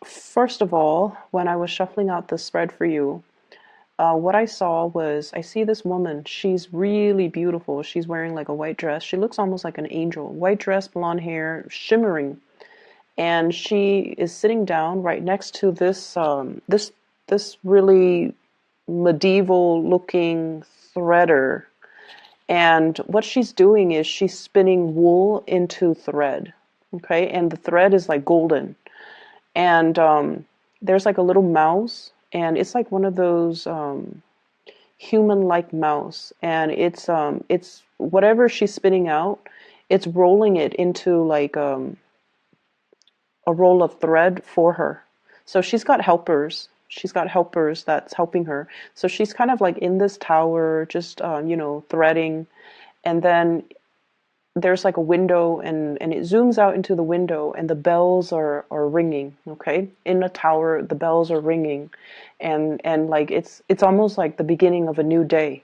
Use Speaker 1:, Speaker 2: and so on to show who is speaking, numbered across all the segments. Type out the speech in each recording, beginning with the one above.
Speaker 1: First of all, when I was shuffling out the spread for you, what I saw was I see this woman. She's really beautiful. She's wearing like a white dress. She looks almost like an angel. White dress, blonde hair, shimmering. And she is sitting down right next to this really medieval looking threader. And what she's doing is she's spinning wool into thread. Okay, and the thread is like golden. And there's like a little mouse, and it's like one of those human-like mouse, and it's whatever she's spinning out, it's rolling it into like a roll of thread for her. So she's got helpers. She's got helpers that's helping her. So she's kind of like in this tower, just threading, and then there's like a window, and it zooms out into the window, and the bells are ringing. Okay, in the tower the bells are ringing, and like it's almost like the beginning of a new day.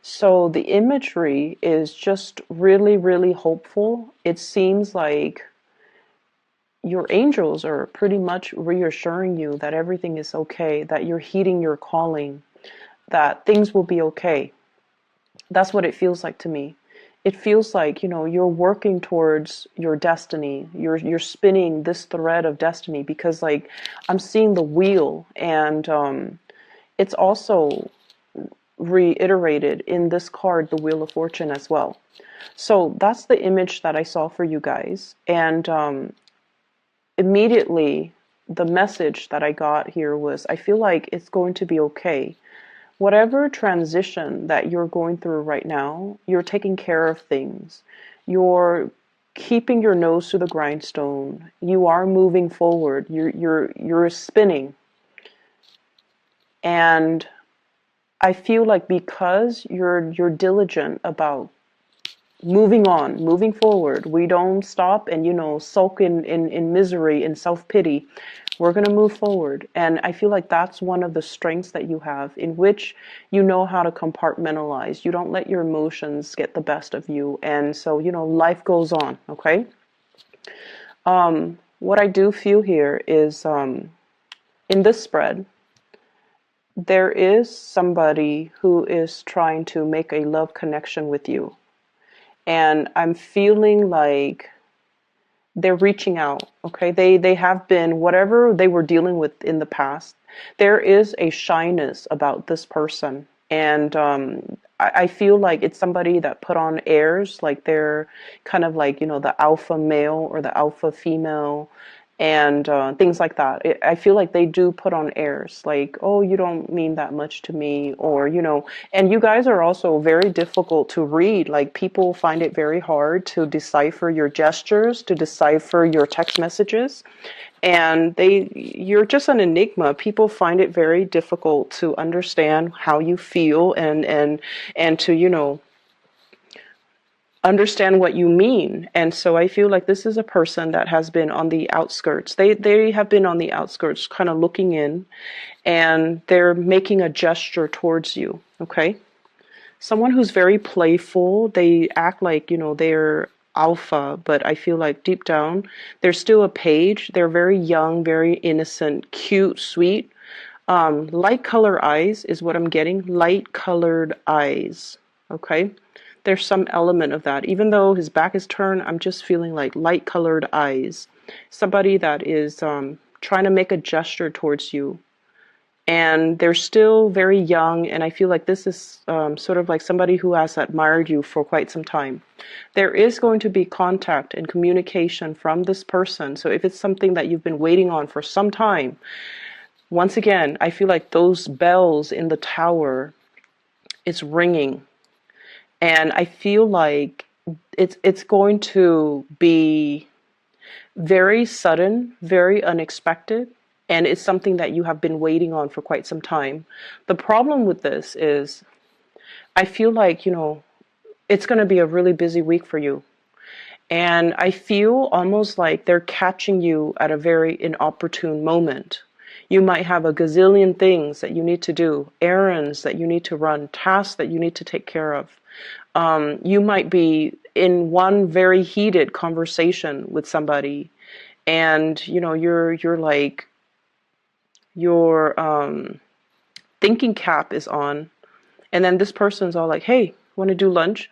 Speaker 1: So the imagery is just really, really hopeful. It seems like your angels are pretty much reassuring you that everything is okay, that you're heeding your calling, that things will be okay. That's what it feels like to me. It feels like, you're working towards your destiny. You're spinning this thread of destiny, because like I'm seeing the wheel, and it's also reiterated in this card, the Wheel of Fortune, as well. So that's the image that I saw for you guys. And immediately the message that I got here was, I feel like it's going to be okay. Whatever transition that you're going through right now, you're taking care of things. You're keeping your nose to the grindstone. You are moving forward. You're spinning. And I feel like because you're diligent about moving on, moving forward, we don't stop and sulk in misery and self-pity. We're going to move forward. And I feel like that's one of the strengths that you have, in which you know how to compartmentalize. You don't let your emotions get the best of you. And so, life goes on, okay? What I do feel here is, in this spread, there is somebody who is trying to make a love connection with you. And I'm feeling like they're reaching out. Okay, they have been, whatever they were dealing with in the past, there is a shyness about this person. And I feel like it's somebody that put on airs, like they're kind of like the alpha male or the alpha female, and things like that. I feel like they do put on airs, like, oh, you don't mean that much to me, or and you guys are also very difficult to read. Like, people find it very hard to decipher your gestures, to decipher your text messages, and you're just an enigma. People find it very difficult to understand how you feel, and to understand what you mean. And so I feel like this is a person that has been on the outskirts. They have been on the outskirts, kind of looking in, and they're making a gesture towards you. Okay, someone who's very playful. They act like they're alpha, but I feel like deep down they're still a page. They're very young, very innocent, cute, sweet. Light color eyes is what I'm getting. Light colored eyes. Okay, there's some element of that. Even though his back is turned, I'm just feeling like light colored eyes. Somebody that is trying to make a gesture towards you. And they're still very young, and I feel like this is sort of like somebody who has admired you for quite some time. There is going to be contact and communication from this person. So if it's something that you've been waiting on for some time, once again, I feel like those bells in the tower, it's ringing. And I feel like it's going to be very sudden, very unexpected, and it's something that you have been waiting on for quite some time. The problem with this is, I feel like, it's going to be a really busy week for you. And I feel almost like they're catching you at a very inopportune moment. You might have a gazillion things that you need to do, errands that you need to run, tasks that you need to take care of. You might be in one very heated conversation with somebody, and you know you're like your thinking cap is on, and then this person's all like, hey, want to do lunch?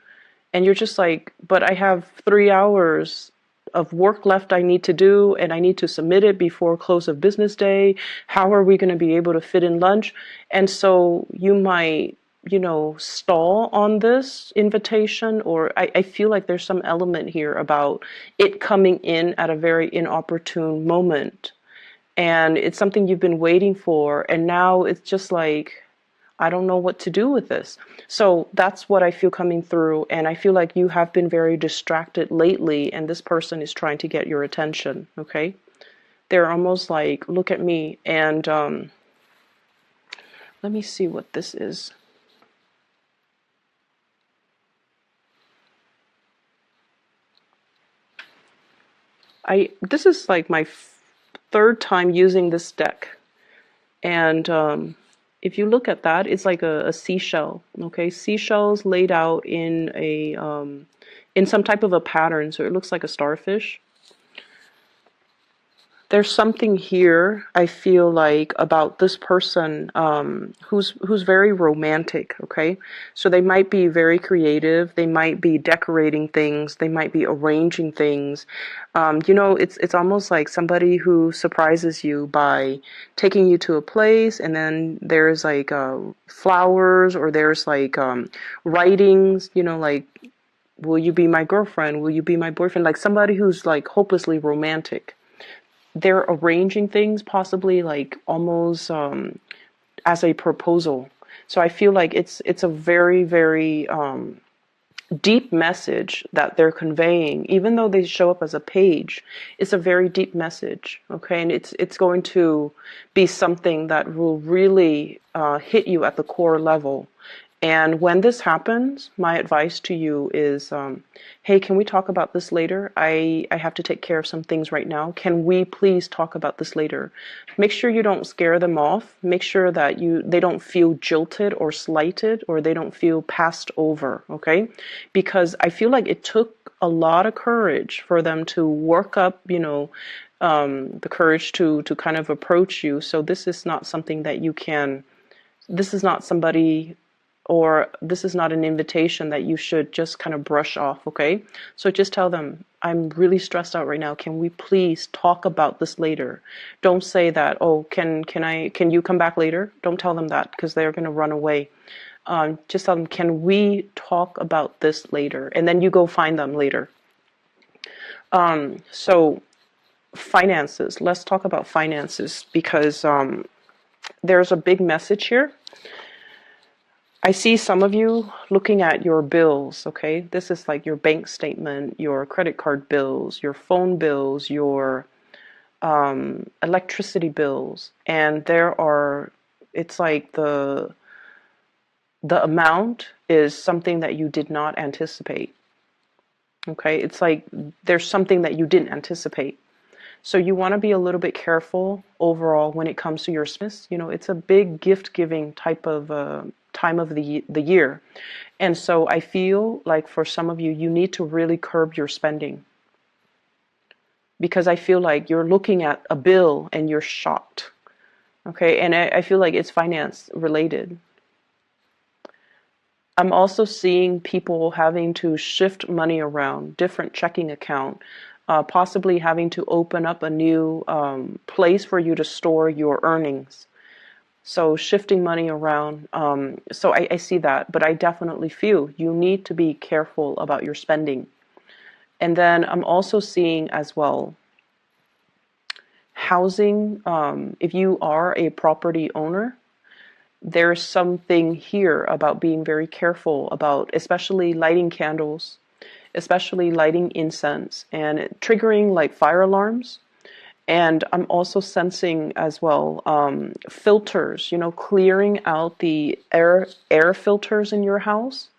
Speaker 1: And you're just like, but I have 3 hours of work left I need to do, and I need to submit it before close of business day. How are we going to be able to fit in lunch? And so you might, you know, stall on this invitation, or I feel like there's some element here about it coming in at a very inopportune moment. And it's something you've been waiting for, and now it's just like, I don't know what to do with this. So that's what I feel coming through. And I feel like you have been very distracted lately, and this person is trying to get your attention. Okay. They're almost like, look at me. And let me see what this is. This is like my third time using this deck. And if you look at that, it's like a seashell. Okay, seashells laid out in a in some type of a pattern, so it looks like a starfish. There's something here I feel like about this person who's very romantic. Okay, so they might be very creative. They might be decorating things. They might be arranging things. You know, it's almost like somebody who surprises you by taking you to a place, and then there's like flowers, or there's like writings. You know, like, will you be my girlfriend? Will you be my boyfriend? Like somebody who's like hopelessly romantic. They're arranging things, possibly like almost as a proposal. So I feel like it's a very, very deep message that they're conveying. Even though they show up as a page, it's a very deep message. Okay, and it's going to be something that will really hit you at the core level. And when this happens, my advice to you is, hey, can we talk about this later? I have to take care of some things right now. Can we please talk about this later? Make sure you don't scare them off. Make sure that they don't feel jilted or slighted, or they don't feel passed over, okay? Because I feel like it took a lot of courage for them to work up, you know, the courage to kind of approach you. So this is not something that you can, this is not somebody, or this is not an invitation that you should just kind of brush off, okay? So just tell them, I'm really stressed out right now. Can we please talk about this later? Don't say that, oh, can you come back later? Don't tell them that, because they're going to run away. Just tell them, can we talk about this later? And then you go find them later. So finances, let's talk about finances, because there's a big message here. I see some of you looking at your bills, okay? This is like your bank statement, your credit card bills, your phone bills, your electricity bills. And it's like the amount is something that you did not anticipate, okay? It's like there's something that you didn't anticipate. So you want to be a little bit careful overall when it comes to your business. You know, it's a big gift-giving type of time of the year. And so I feel like for some of you, you need to really curb your spending. Because I feel like you're looking at a bill and you're shocked. Okay, and I feel like it's finance related. I'm also seeing people having to shift money around, different checking account. Possibly having to open up a new place for you to store your earnings. So shifting money around. So I see that, but I definitely feel you need to be careful about your spending. And then I'm also seeing as well, housing. If you are a property owner, there's something here about being very careful about, especially lighting candles, especially lighting incense, and triggering like fire alarms. And I'm also sensing as well filters, you know, clearing out the air filters in your house.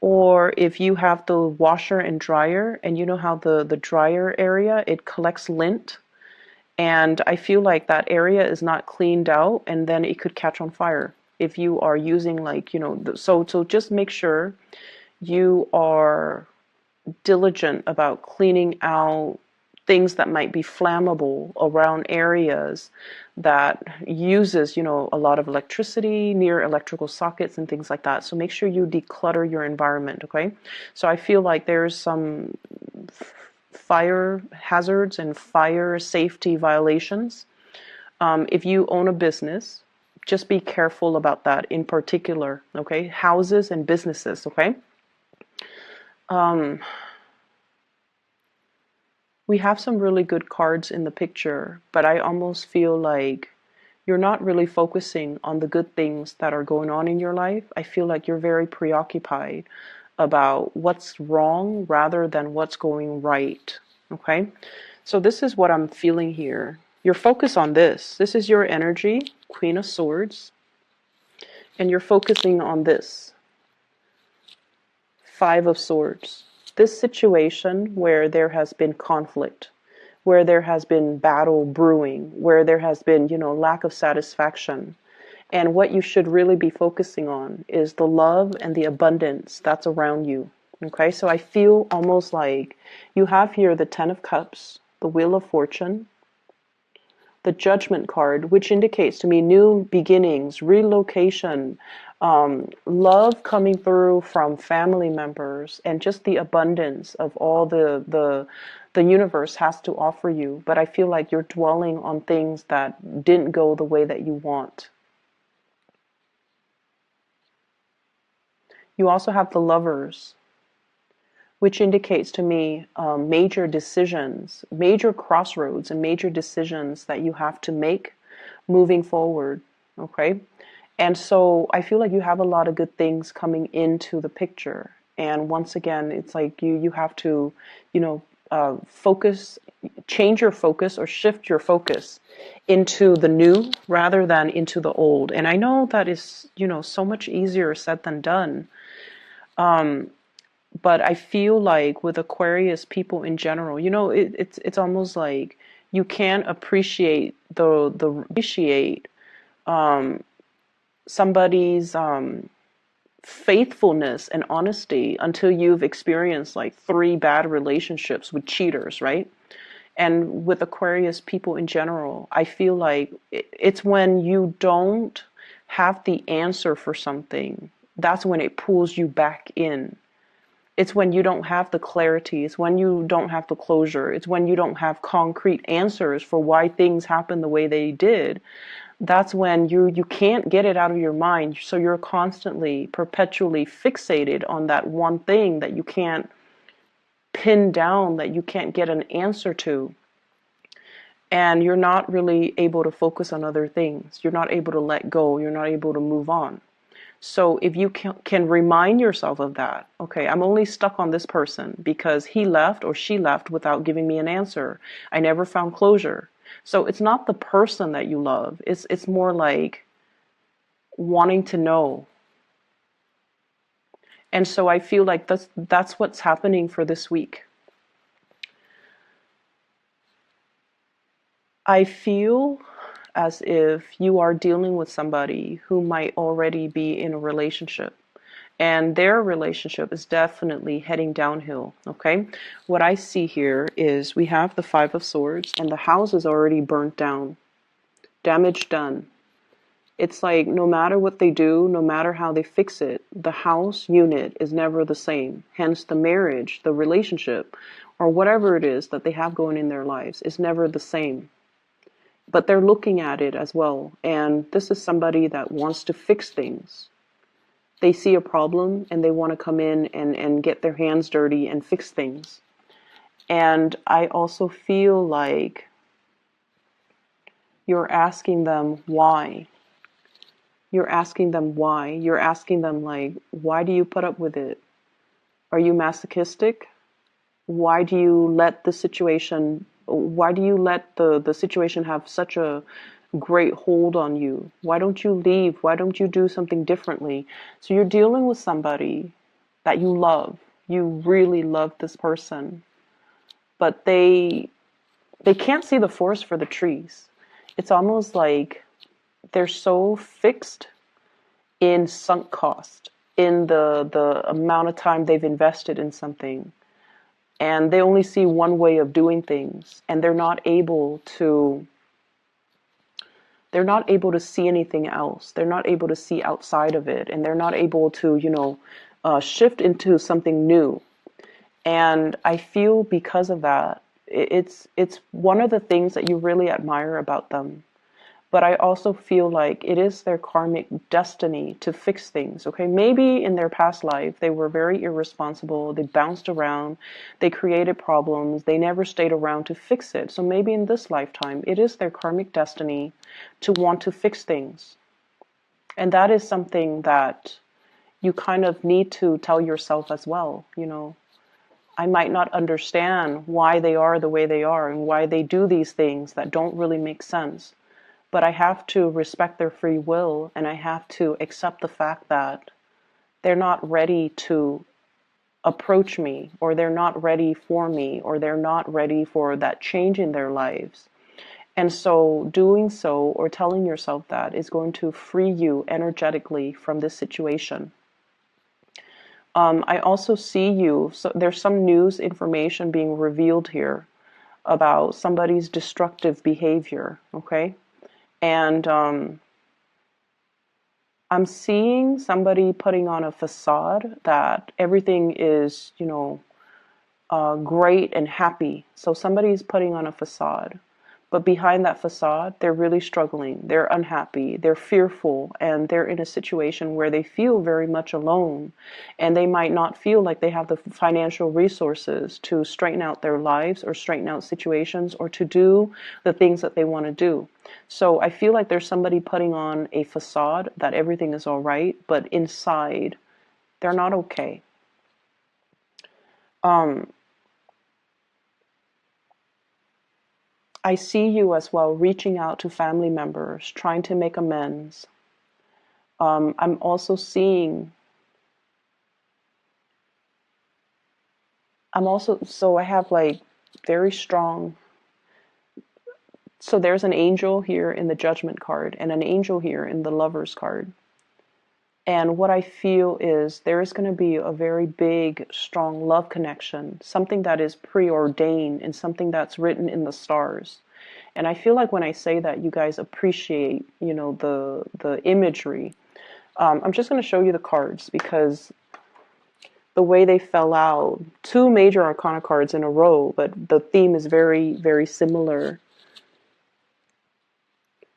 Speaker 1: Or if you have the washer and dryer, and you know how the dryer area, it collects lint. And I feel like that area is not cleaned out, and then it could catch on fire if you are using like, you know, so just make sure you are diligent about cleaning out things that might be flammable around areas that uses, you know, a lot of electricity near electrical sockets and things like that. So make sure you declutter your environment, okay? So I feel like there's some fire hazards and fire safety violations. If you own a business, just be careful about that in particular, okay? Houses and businesses, okay? We have some really good cards in the picture, but I almost feel like you're not really focusing on the good things that are going on in your life. I feel like you're very preoccupied about what's wrong rather than what's going right, okay? So this is what I'm feeling here. You're focused on this. This is your energy, Queen of Swords, and you're focusing on this, Five of Swords. This situation where there has been conflict, where there has been battle brewing, where there has been, you know, lack of satisfaction. And what you should really be focusing on is the love and the abundance that's around you. Okay, so I feel almost like you have here the Ten of Cups, the Wheel of Fortune, the Judgment card, which indicates to me new beginnings, relocation, love coming through from family members, and just the abundance of all the universe has to offer you. But I feel like you're dwelling on things that didn't go the way that you want. You also have the Lovers, which indicates to me major decisions, major crossroads and major decisions that you have to make moving forward, okay? And so I feel like you have a lot of good things coming into the picture. And once again, it's like you have to, you know, focus, change your focus or shift your focus into the new rather than into the old. And I know that is, you know, so much easier said than done. But I feel like with Aquarius people in general, you know, it's almost like you can't appreciate somebody's faithfulness and honesty until you've experienced like 3 bad relationships with cheaters, right? And with Aquarius people in general, I feel like it's when you don't have the answer for something, that's when it pulls you back in. It's when you don't have the clarity. It's when you don't have the closure. It's when you don't have concrete answers for why things happen the way they did. That's when you can't get it out of your mind. So you're constantly, perpetually fixated on that one thing that you can't pin down, that you can't get an answer to. And you're not really able to focus on other things. You're not able to let go. You're not able to move on. So if you can remind yourself of that, okay, I'm only stuck on this person because he left or she left without giving me an answer. I never found closure. So it's not the person that you love. It's more like wanting to know. And so I feel like that's what's happening for this week. I feel as if you are dealing with somebody who might already be in a relationship, and their relationship is definitely heading downhill, okay? What I see here is we have the Five of Swords, and the house is already burnt down, damage done. It's like no matter what they do, no matter how they fix it, the house unit is never the same. Hence the marriage, the relationship, or whatever it is that they have going in their lives is never the same. But they're looking at it as well. And this is somebody that wants to fix things. They see a problem and they want to come in and get their hands dirty and fix things. And I also feel like you're asking them why. You're asking them why. You're asking them like, why do you put up with it? Are you masochistic? Why do you let the situation have such a great hold on you? Why don't you leave? Why don't you do something differently? So you're dealing with somebody that you love. You really love this person, but they can't see the forest for the trees. It's almost like they're so fixed in sunk cost, in the amount of time they've invested in something. and they only see one way of doing things, and they're not able to see anything else. They're not able to see outside of it, and they're not able to, shift into something new. And I feel because of that, it's one of the things that you really admire about them. But I also feel like it is their karmic destiny to fix things, okay? Maybe in their past life, they were very irresponsible, they bounced around, they created problems, they never stayed around to fix it. So maybe in this lifetime, it is their karmic destiny to want to fix things. And that is something that you kind of need to tell yourself as well, I might not understand why they are the way they are and why they do these things that don't really make sense. But I have to respect their free will, and I have to accept the fact that they're not ready to approach me, or they're not ready for me, or they're not ready for that change in their lives. And so doing so, or telling yourself that, is going to free you energetically from this situation. I also see you, so there's some news information being revealed here about somebody's destructive behavior, okay? And I'm seeing somebody putting on a facade that everything is, great and happy. So somebody's putting on a facade. But behind that facade, they're really struggling. They're unhappy. They're fearful. And they're in a situation where they feel very much alone. And they might not feel like they have the financial resources to straighten out their lives or straighten out situations or to do the things that they want to do. So I feel like there's somebody putting on a facade that everything is all right, but inside, they're not okay. I see you as well reaching out to family members, trying to make amends. I'm also seeing, so I have like very strong, so there's an angel here in the Judgment card and an angel here in the Lovers card. And what I feel is there is going to be a very big, strong love connection, something that is preordained and something that's written in the stars. And I feel like when I say that, you guys appreciate, the imagery. I'm just going to show you the cards because the way they fell out, two major arcana cards in a row, but the theme is very, very similar.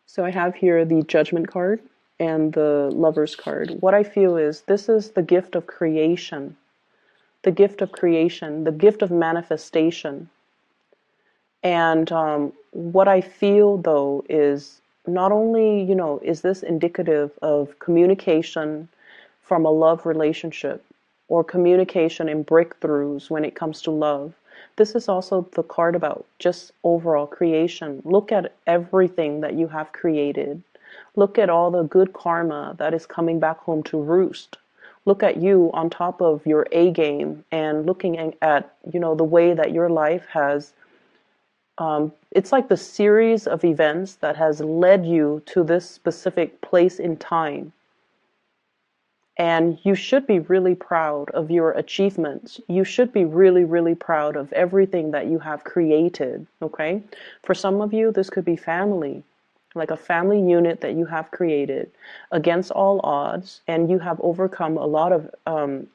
Speaker 1: So I have here the Judgment card and the Lovers card. What I feel is this is the gift of creation, the gift of creation, the gift of manifestation. And what I feel though is not only, is this indicative of communication from a love relationship or communication and breakthroughs when it comes to love. This is also the card about just overall creation. Look at everything that you have created. Look at all the good karma that is coming back home to roost. Look at you on top of your A game and looking at, the way that your life has, it's like the series of events that has led you to this specific place in time. And you should be really proud of your achievements. You should be really, really proud of everything that you have created, okay? For some of you, this could be family, like a family unit that you have created against all odds, and you have overcome a lot of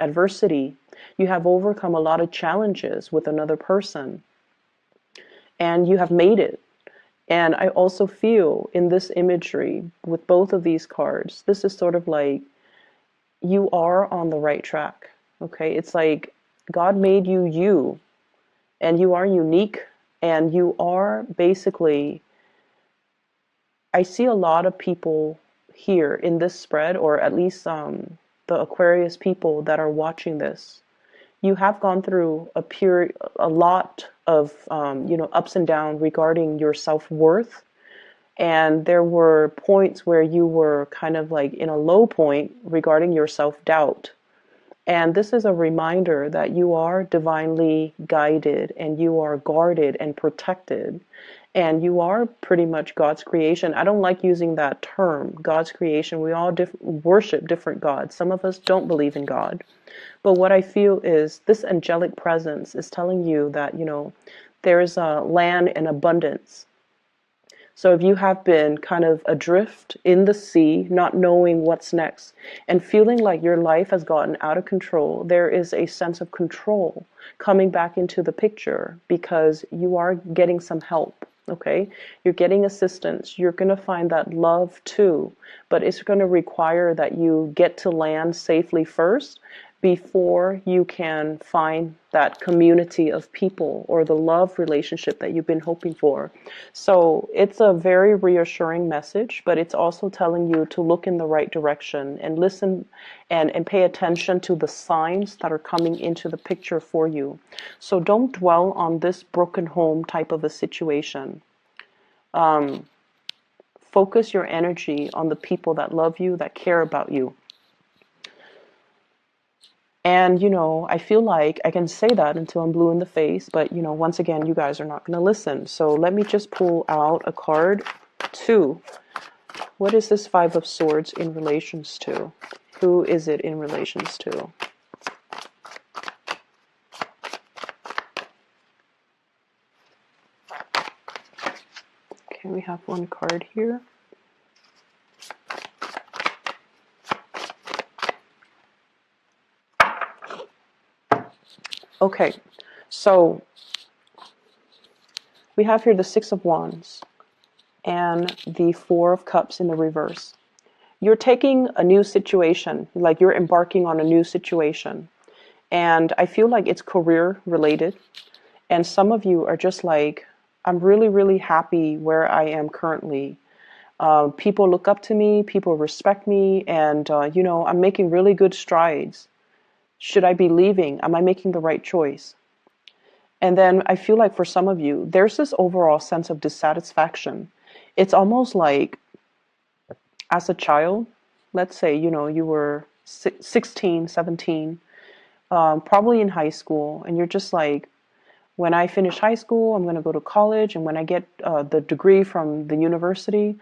Speaker 1: adversity. You have overcome a lot of challenges with another person, and you have made it. And I also feel in this imagery with both of these cards, this is sort of like you are on the right track, okay? It's like God made you, and you are unique, and you are basically, I see a lot of people here in this spread, or at least the Aquarius people that are watching this. You have gone through a lot of ups and downs regarding your self-worth, and there were points where you were kind of like in a low point regarding your self-doubt. And this is a reminder that you are divinely guided and you are guarded and protected. And you are pretty much God's creation. I don't like using that term, God's creation. We all worship different gods. Some of us don't believe in God. But what I feel is this angelic presence is telling you that, there is a land in abundance. So if you have been kind of adrift in the sea, not knowing what's next, and feeling like your life has gotten out of control, there is a sense of control coming back into the picture because you are getting some help. Okay, you're getting assistance. You're going to find that love too, but it's going to require that you get to land safely first before you can find that community of people or the love relationship that you've been hoping for. So it's a very reassuring message, but it's also telling you to look in the right direction and listen and pay attention to the signs that are coming into the picture for you. So don't dwell on this broken home type of a situation. Focus your energy on the people that love you, that care about you. And, I feel like I can say that until I'm blue in the face, but, once again, you guys are not going to listen. So let me just pull out a card. 2. What is this 5 of Swords in relations to? Who is it in relations to? Okay, we have one card here. Okay, so we have here the 6 of Wands and the 4 of Cups in the reverse. You're taking a new situation, like you're embarking on a new situation. And I feel like it's career related. And some of you are just like, I'm really, really happy where I am currently. People look up to me, people respect me, and, I'm making really good strides. Should I be leaving? Am I making the right choice? And then I feel like for some of you, there's this overall sense of dissatisfaction. It's almost like as a child, let's say, you were 16, 17, probably in high school, and you're just like, when I finish high school, I'm going to go to college, and when I get the degree from the university,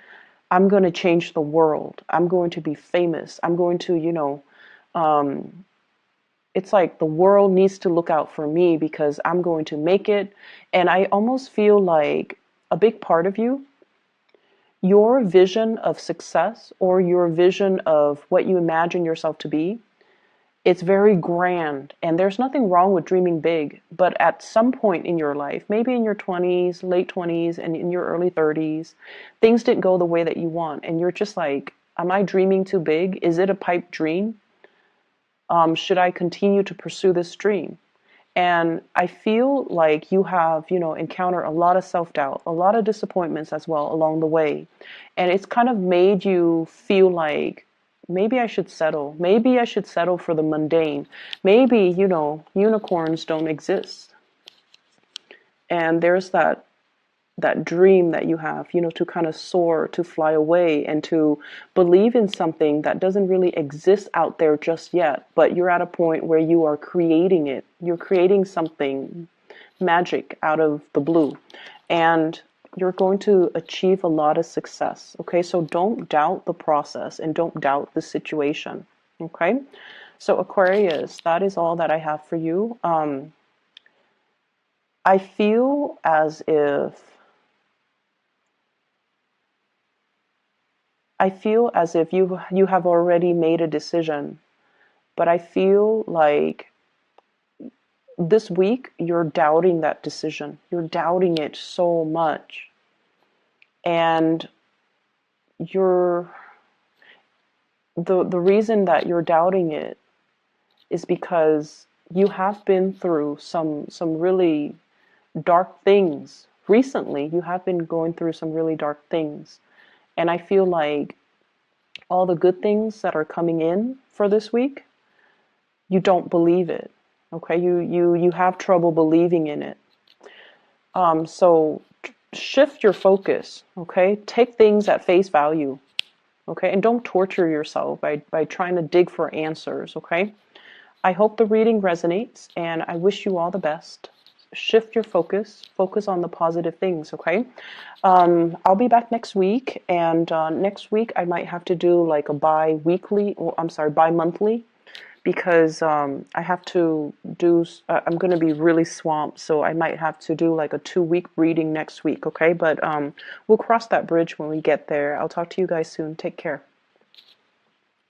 Speaker 1: I'm going to change the world. I'm going to be famous. I'm going to, it's like the world needs to look out for me because I'm going to make it. And I almost feel like a big part of you, your vision of success or your vision of what you imagine yourself to be, it's very grand. And there's nothing wrong with dreaming big. But at some point in your life, maybe in your 20s, late 20s, and in your early 30s, things didn't go the way that you want. And you're just like, am I dreaming too big? Is it a pipe dream? Should I continue to pursue this dream? And I feel like you have, encountered a lot of self-doubt, a lot of disappointments as well along the way. And it's kind of made you feel like, maybe I should settle. Maybe I should settle for the mundane. Maybe, unicorns don't exist. And there's that dream that you have, to kind of soar, to fly away, and to believe in something that doesn't really exist out there just yet, but you're at a point where you are creating it. You're creating something magic out of the blue, and you're going to achieve a lot of success. Okay, so don't doubt the process and don't doubt the situation. Okay, so Aquarius, that is all that I have for you. I feel as if you have already made a decision, but I feel like this week you're doubting that decision. You're doubting it so much. And the reason that you're doubting it is because you have been through some really dark things. Recently, you have been going through some really dark things. And I feel like all the good things that are coming in for this week, you don't believe it. Okay, you have trouble believing in it. So shift your focus. Okay, take things at face value. Okay, and don't torture yourself by trying to dig for answers. Okay, I hope the reading resonates, and I wish you all the best. shift your focus on the positive things, okay? I'll be back next week, and next week I might have to do like a bi-weekly, or I'm sorry, bi-monthly, because I have to do, I'm going to be really swamped, so I might have to do like a 2-week reading next week, okay? But we'll cross that bridge when we get there. I'll talk to you guys soon. Take care.